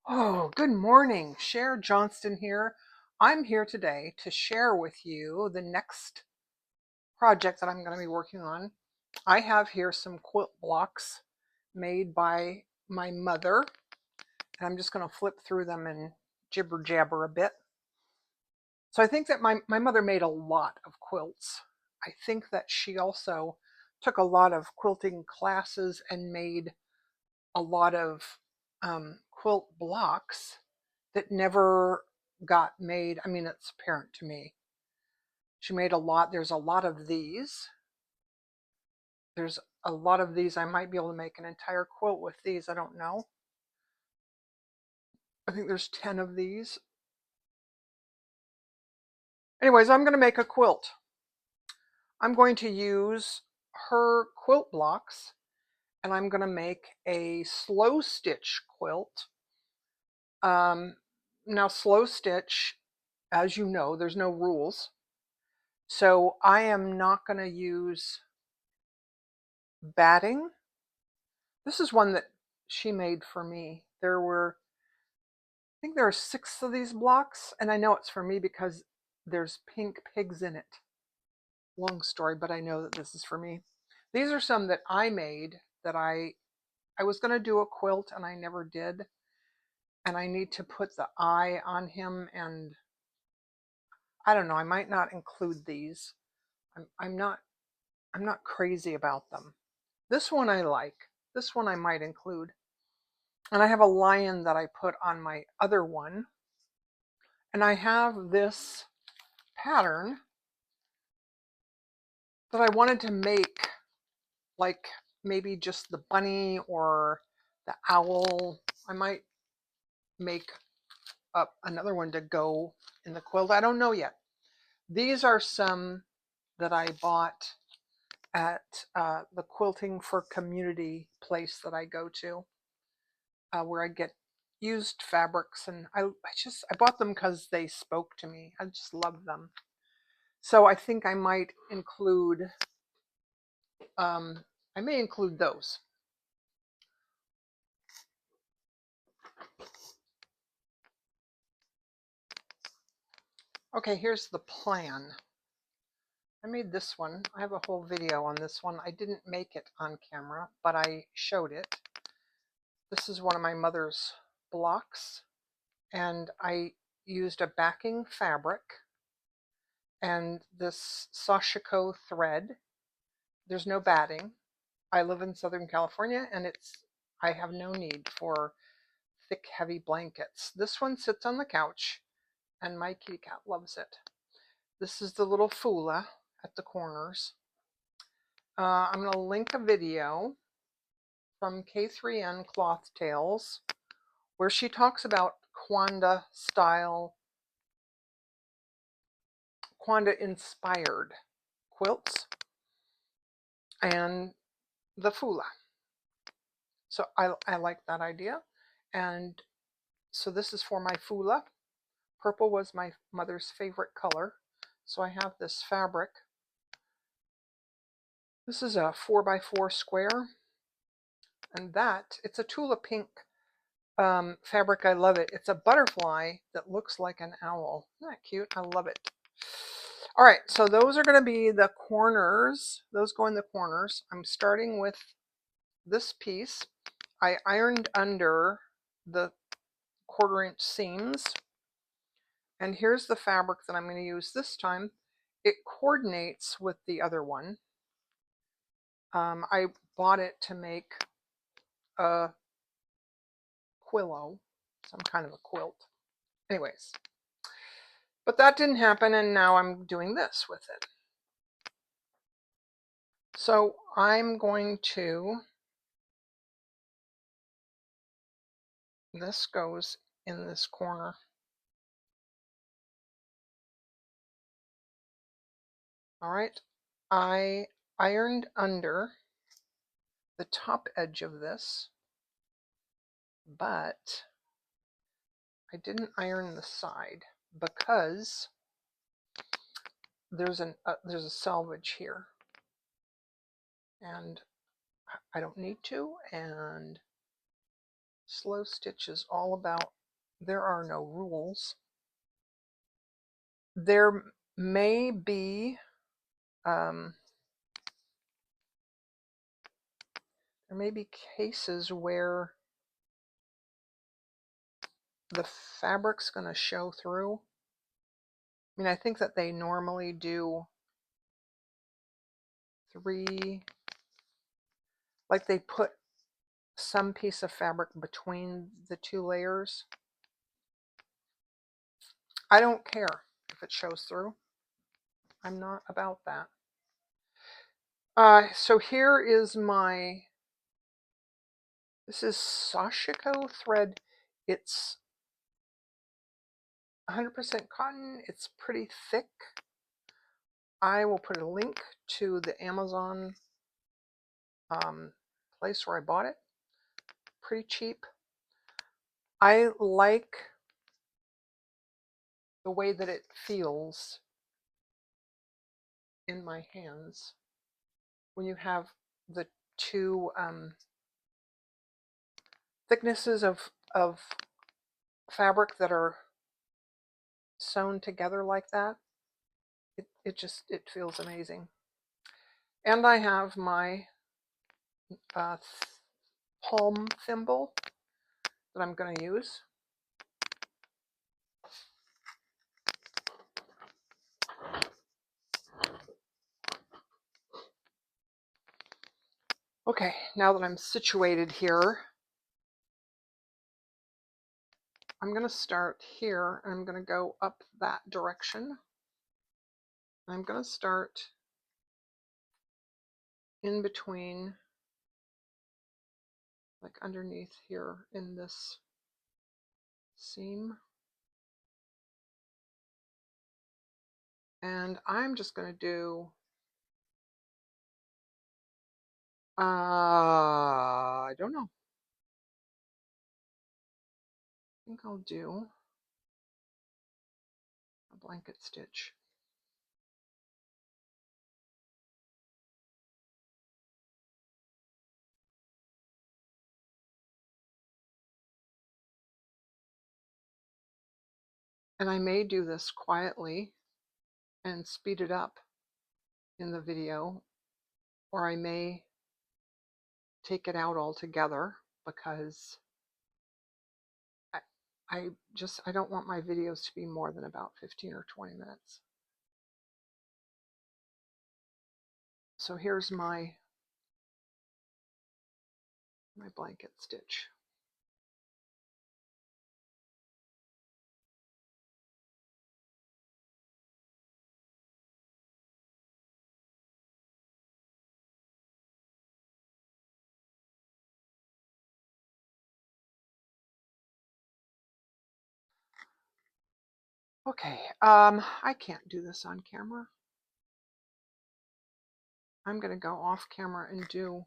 Oh, good morning. Cher Johnston here. I'm here today to share with you the next project that I'm going to be working on. I have here some quilt blocks made by my mother, and I'm just going to flip through them and jibber jabber a bit. So I think that my mother made a lot of quilts. I think that she also took a lot of quilting classes and made a lot of quilt blocks that never got made. I mean, it's apparent to me. She made a lot. There's a lot of these. There's a lot of these. I might be able to make an entire quilt with these. I don't know. I think there's 10 of these. Anyways, I'm going to make a quilt. I'm going to use her quilt blocks and I'm going to make a slow stitch quilt. Now, slow stitch, as you know, there's no rules. So I am not going to use batting. This is one that she made for me. I think there are 6 of these blocks, and I know it's for me because there's pink pigs in it. Long story, but I know that this is for me. These are some that I made that I was going to do a quilt and I never did. And I need to put the eye on him, and I don't know, I might not include these. I'm not crazy about them. This one I like. This one I might include. And I have a lion that I put on my other one. And I have this pattern that I wanted to make, like maybe just the bunny or the owl. I might make up another one to go in the quilt. I don't know yet. These are some that I bought at the Quilting for Community place that I go to, where I get used fabrics, and I bought them because they spoke to me. I just love them. So I think I might include, I may include those. Okay, here's the plan. I made this one. I have a whole video on this one. I didn't make it on camera, but I showed it. This is one of my mother's blocks, and I used a backing fabric and this Sashiko thread. There's no batting. I live in Southern California, and I have no need for thick, heavy blankets. This one sits on the couch, and my kitty cat loves it. This is the little fula at the corners. I'm going to link a video from K3N Cloth Tales where she talks about Quanda style, Quanda inspired quilts and the fula. So I like that idea. And so this is for my fula. Purple was my mother's favorite color. So I have this fabric. This is a 4x4 square. And it's a Tula pink fabric. I love it. It's a butterfly that looks like an owl. Isn't that cute? I love it. All right, so those are going to be the corners. Those go in the corners. I'm starting with this piece. I ironed under the 1/4 inch seams. And here's the fabric that I'm going to use this time. It coordinates with the other one. I bought it to make a quillo, some kind of a quilt. Anyways, but that didn't happen, and now I'm doing this with it. So I'm going to, this goes in this corner. All right, I ironed under the top edge of this, but I didn't iron the side because there's a selvage here, and I don't need to, and Slow Stitch is all about there are no rules. There may be cases where the fabric's going to show through. I mean, I think that they normally do 3, like they put some piece of fabric between the 2 layers. I don't care if it shows through. I'm not about that. So here is this is Sashiko thread. It's 100% cotton. It's pretty thick. I will put a link to the Amazon place where I bought it. Pretty cheap. I like the way that it feels in my hands when you have the 2 thicknesses of fabric that are sewn together like that. It feels amazing. And I have my palm thimble that I'm going to use. Okay, now that I'm situated here, I'm going to start here and I'm going to go up that direction. I'm going to start in between, like underneath here in this seam. And I'm just going to do, I don't know. I think I'll do a blanket stitch. And I may do this quietly and speed it up in the video, or I may take it out altogether because I don't want my videos to be more than about 15 or 20 minutes. So here's my blanket stitch. Okay, I can't do this on camera. I'm going to go off camera and do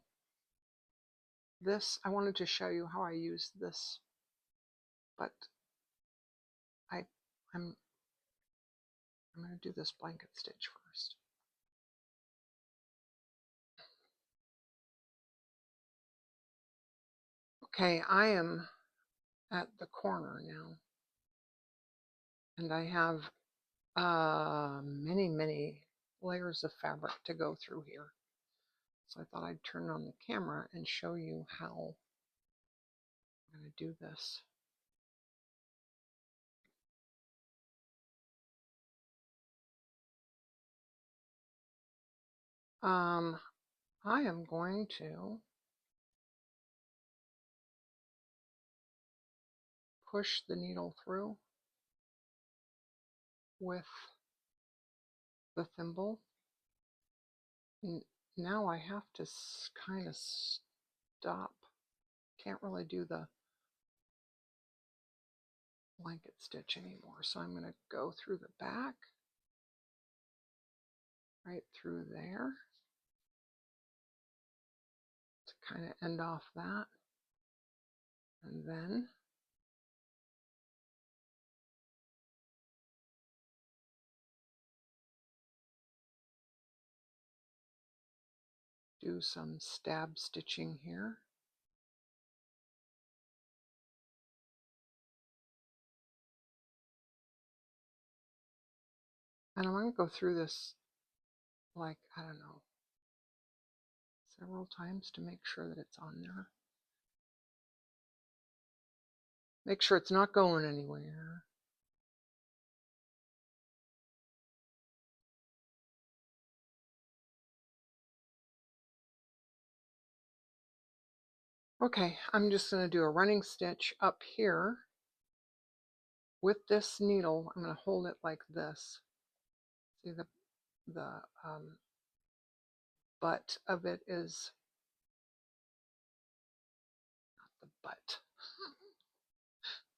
this. I wanted to show you how I use this, but I'm going to do this blanket stitch first. Okay, I am at the corner now, and I have many layers of fabric to go through here. So I thought I'd turn on the camera and show you how I'm going to do this. I am going to push the needle through with the thimble. Now I have to kind of stop. Can't really do the blanket stitch anymore, so I'm going to go through the back, right through there, to kind of end off that, and then do some stab stitching here. And I'm going to go through this, like, I don't know, several times to make sure that it's on there. Make sure it's not going anywhere. Okay, I'm just going to do a running stitch up here with this needle. I'm going to hold it like this. See, the butt of it is, not the butt,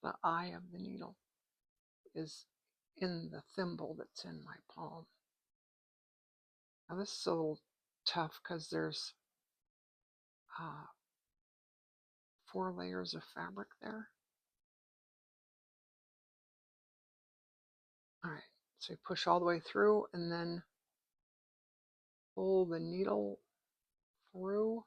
the eye of the needle is in the thimble that's in my palm. Now this is a little tough because there's 4 layers of fabric there. Alright, so you push all the way through and then pull the needle through.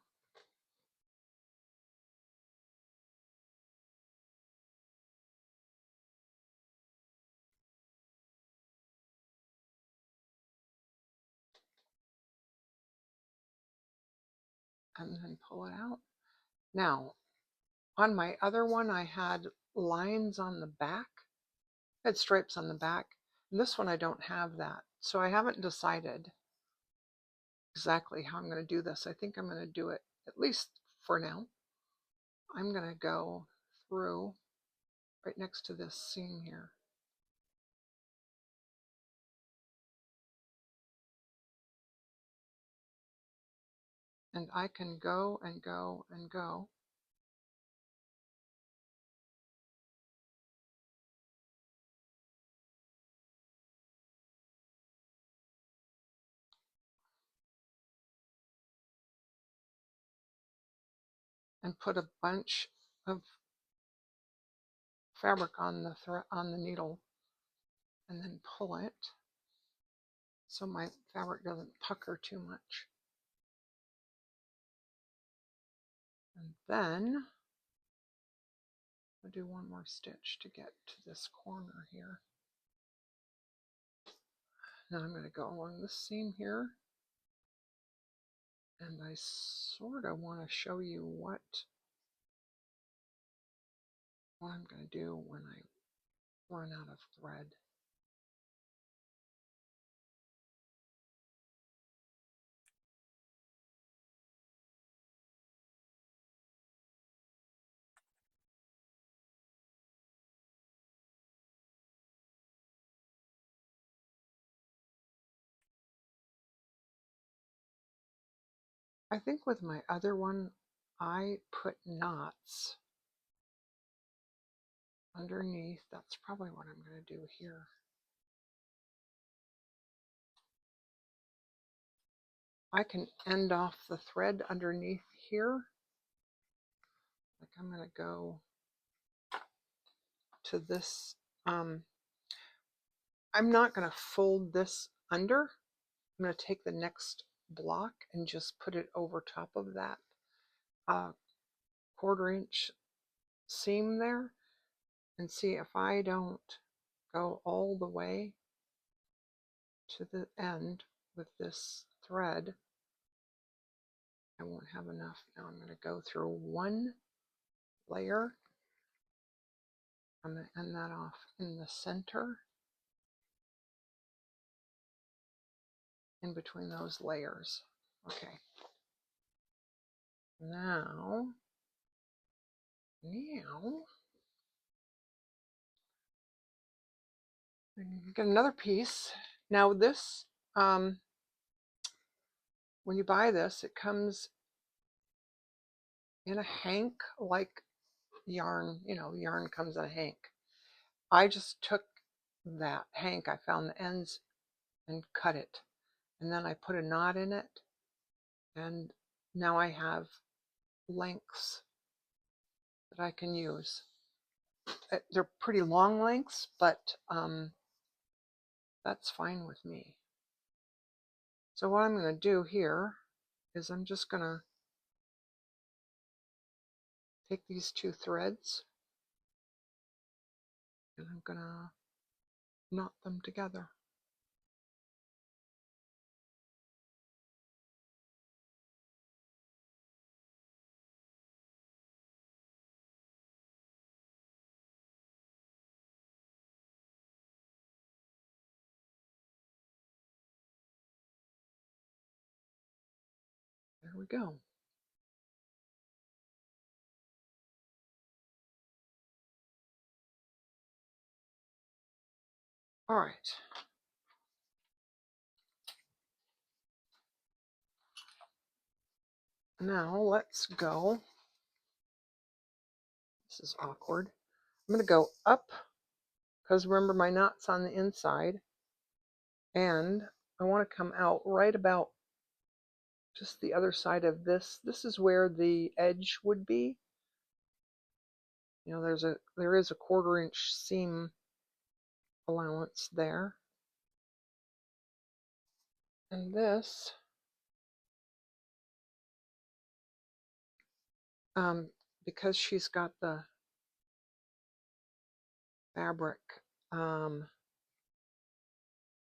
And then pull it out. Now, on my other one, I had lines on the back. I had stripes on the back. And this one, I don't have that. So I haven't decided exactly how I'm going to do this. I think I'm going to do it, at least for now. I'm going to go through right next to this seam here. And I can go and go and go. And put a bunch of fabric on the needle and then pull it so my fabric doesn't pucker too much. And then I'll do one more stitch to get to this corner here. Now I'm going to go along this seam here, and I sort of want to show you what I'm going to do when I run out of thread. I think with my other one, I put knots underneath. That's probably what I'm going to do here. I can end off the thread underneath here. Like I'm going to go to this. I'm not going to fold this under. I'm going to take the next block and just put it over top of that 1/4 inch seam there, and see if I don't go all the way to the end with this thread, I won't have enough. Now I'm going to go through one layer. I'm going to end that off in the center, in between those layers. Okay. Now, get another piece. Now this, when you buy this, it comes in a hank like yarn. You know, yarn comes in a hank. I just took that hank, I found the ends and cut it. And then I put a knot in it. And now I have lengths that I can use. They're pretty long lengths, but that's fine with me. So what I'm going to do here is I'm just going to take these 2 threads and I'm going to knot them together. There we go. All right. Now let's go. This is awkward. I'm going to go up because remember my knot's on the inside, and I want to come out right about just the other side of this. This is where the edge would be. You know, there is a 1/4 inch seam allowance there. And this, because she's got the fabric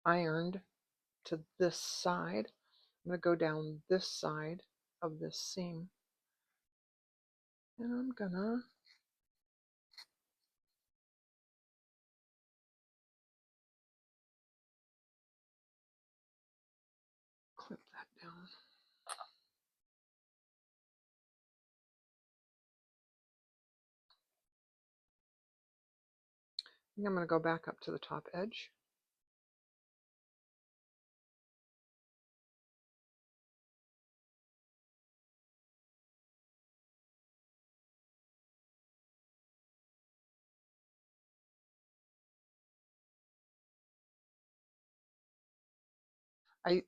ironed to this side, I'm going to go down this side of this seam. And I'm going to clip that down. And I'm going to go back up to the top edge.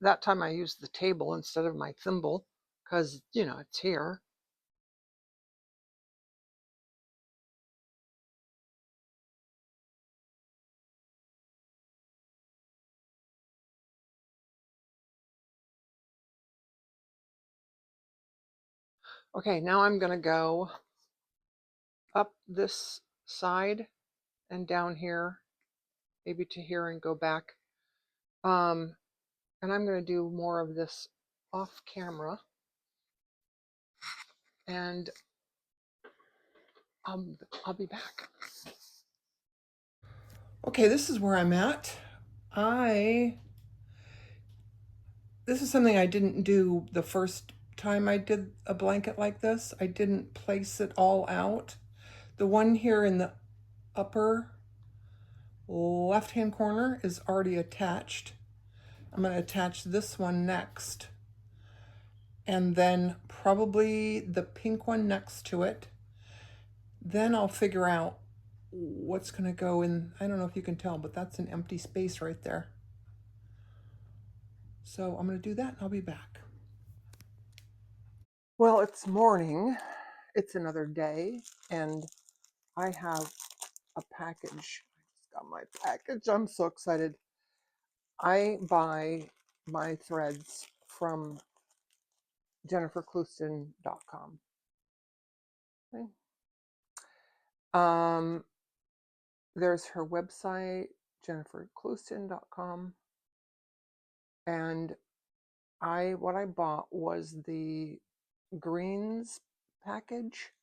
That time I used the table instead of my thimble because, you know, it's here. Okay, now I'm going to go up this side and down here, maybe to here and go back. And I'm going to do more of this off camera. And I'll be back. Okay, this is where I'm at. This is something I didn't do the first time I did a blanket like this. I didn't place it all out. The one here in the upper left-hand corner is already attached. I'm going to attach this one next, and then probably the pink one next to it. Then I'll figure out what's going to go in. I don't know if you can tell, but that's an empty space right there. So I'm going to do that and I'll be back. Well, it's morning. It's another day, and I have a package. I just got my package. I'm so excited. I buy my threads from jenniferclouston.com. Okay. There's her website, jenniferclouston.com, and what I bought was the greens package.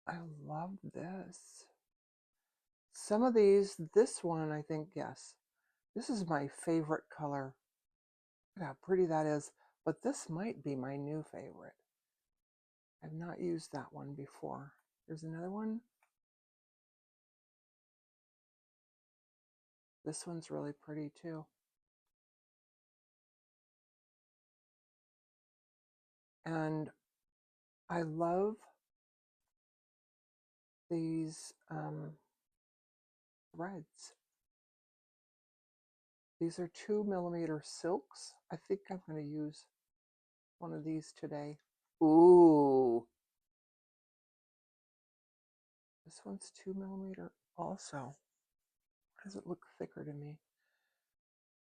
I love this. Some of these, this one, I think, yes, this is my favorite color. Look how pretty that is. But this might be my new favorite. I've not used that one before. There's another one. This one's really pretty too. And I love these threads. These are 2mm silks. I think I'm going to use one of these today. Ooh. This one's 2mm also. Why does it look thicker to me?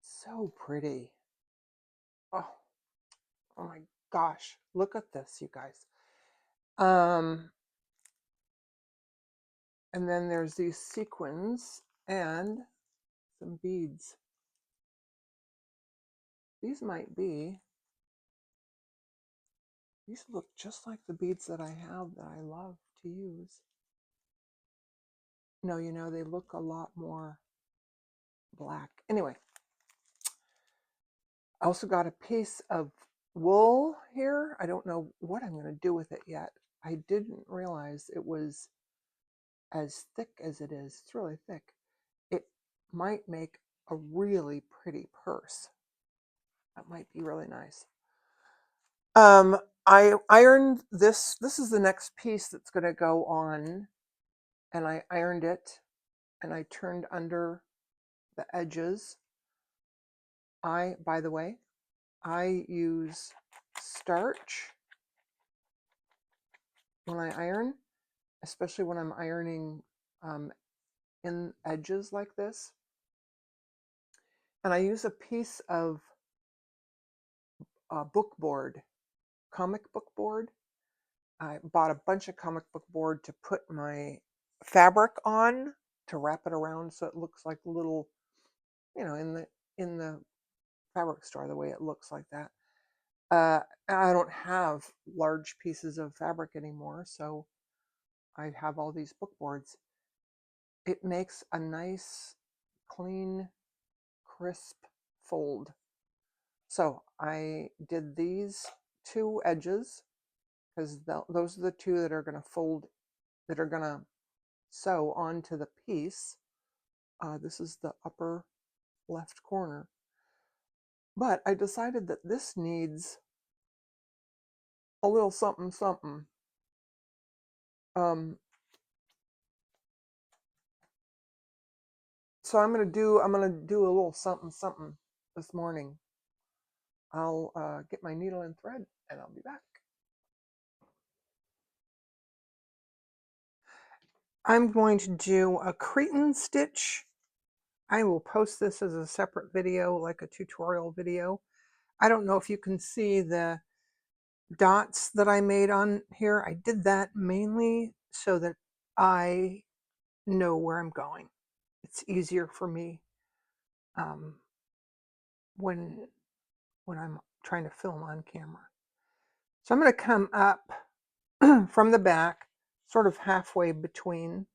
So pretty. Oh my gosh. Look at this, you guys. And then there's these sequins and some beads. These look just like the beads that I have that I love to use. No, you know, they look a lot more black. Anyway, I also got a piece of wool here. I don't know what I'm going to do with it yet. I didn't realize it was as thick as it is. It's really thick. It might make a really pretty purse. That might be really nice. I ironed this. This is the next piece that's going to go on, and I ironed it, and I turned under the edges. By the way, I use starch when I iron, especially when I'm ironing in edges like this. And I use a piece of book board, comic book board. I bought a bunch of comic book board to put my fabric on, to wrap it around so it looks like little, you know, in the fabric store, the way it looks like that. I don't have large pieces of fabric anymore, so I have all these book boards. It makes a nice, clean, crisp fold. So I did these two edges because those are the two that are going to fold, that are going to sew onto the piece. This is the upper left corner. But I decided that this needs a little something something. So I'm gonna do a little something something this morning. I'll get my needle and thread and I'll be back. I'm going to do a Cretan stitch. I will post this as a separate video, like a tutorial video. I don't know if you can see the dots that I made on here. I did that mainly so that I know where I'm going. It's easier for me when I'm trying to film on camera. So I'm going to come up from the back, sort of halfway in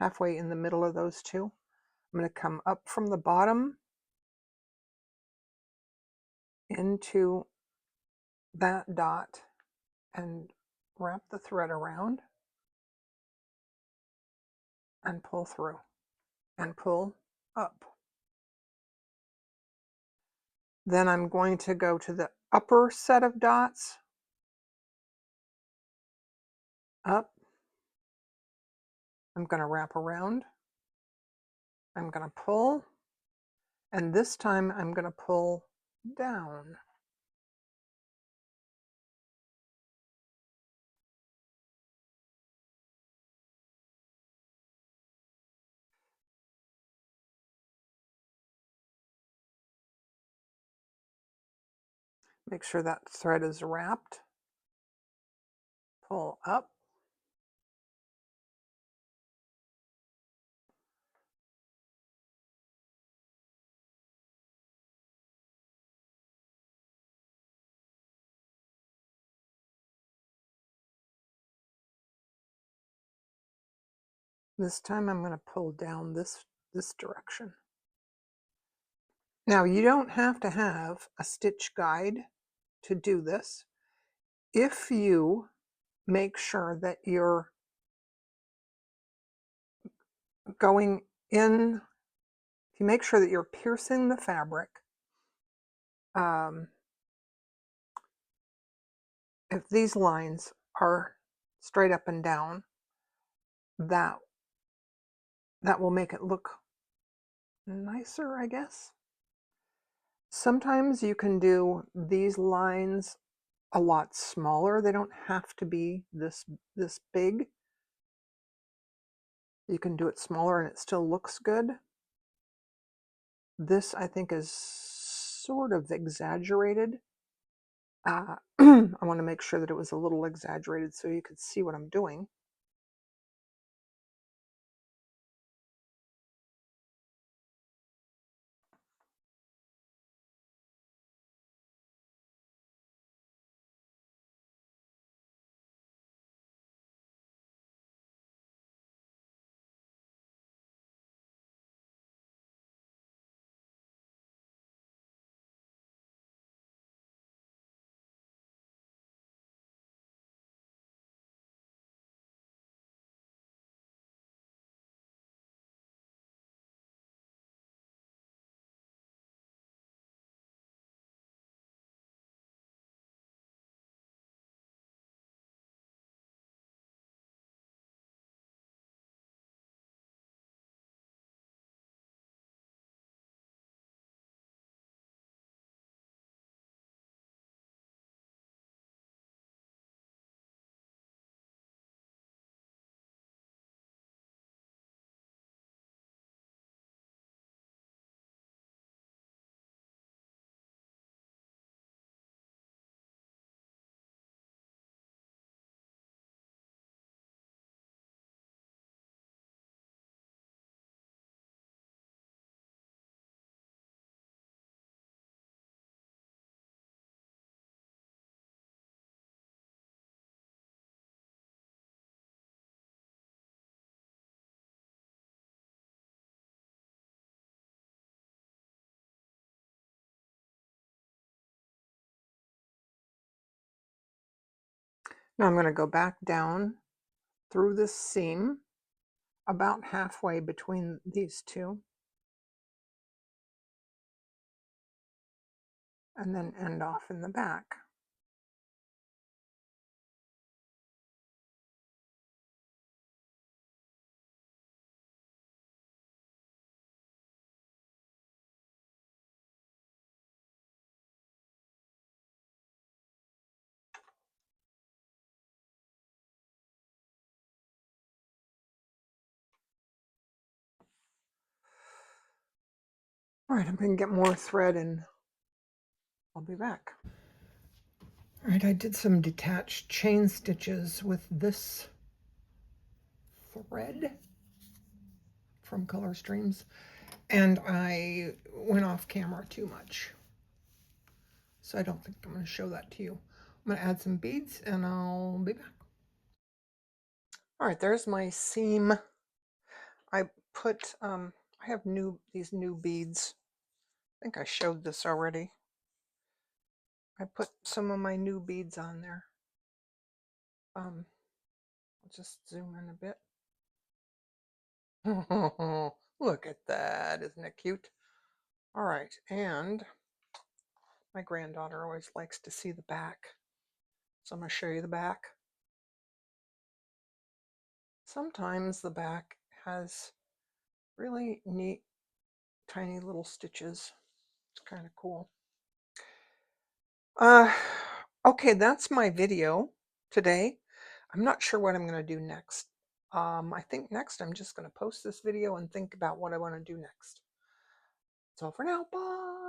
the middle of those two. I'm going to come up from the bottom into that dot and wrap the thread around and pull through and pull up. Then I'm going to go to the upper set of dots, up. I'm going to wrap around. I'm going to pull, and this time I'm going to pull down. Make sure that thread is wrapped. Pull up. This time I'm going to pull down this direction. Now you don't have to have a stitch guide to do this. If you make sure that you're going in, if you make sure that you're piercing the fabric, if these lines are straight up and down, that will make it look nicer, I guess. Sometimes you can do these lines a lot smaller. They don't have to be this big. You can do it smaller and it still looks good. This, I think, is sort of exaggerated. I want to make sure that it was a little exaggerated so you could see what I'm doing. Now I'm going to go back down through this seam about halfway between these two, and then end off in the back. All right, I'm going to get more thread and I'll be back. All right, I did some detached chain stitches with this thread from Color Streams, and I went off camera too much, so I don't think I'm going to show that to you. I'm going to add some beads and I'll be back. All right, there's my seam. I put I have these new beads. I think I showed this already. I put some of my new beads on there. I'll just zoom in a bit. Look at that, isn't it cute? All right, and my granddaughter always likes to see the back, so I'm going to show you the back. Sometimes the back has really neat tiny little stitches. It's kind of cool. Okay, that's my video today. I'm not sure what I'm going to do next. I think next I'm just going to post this video and think about what I want to do next. That's all for now. Bye.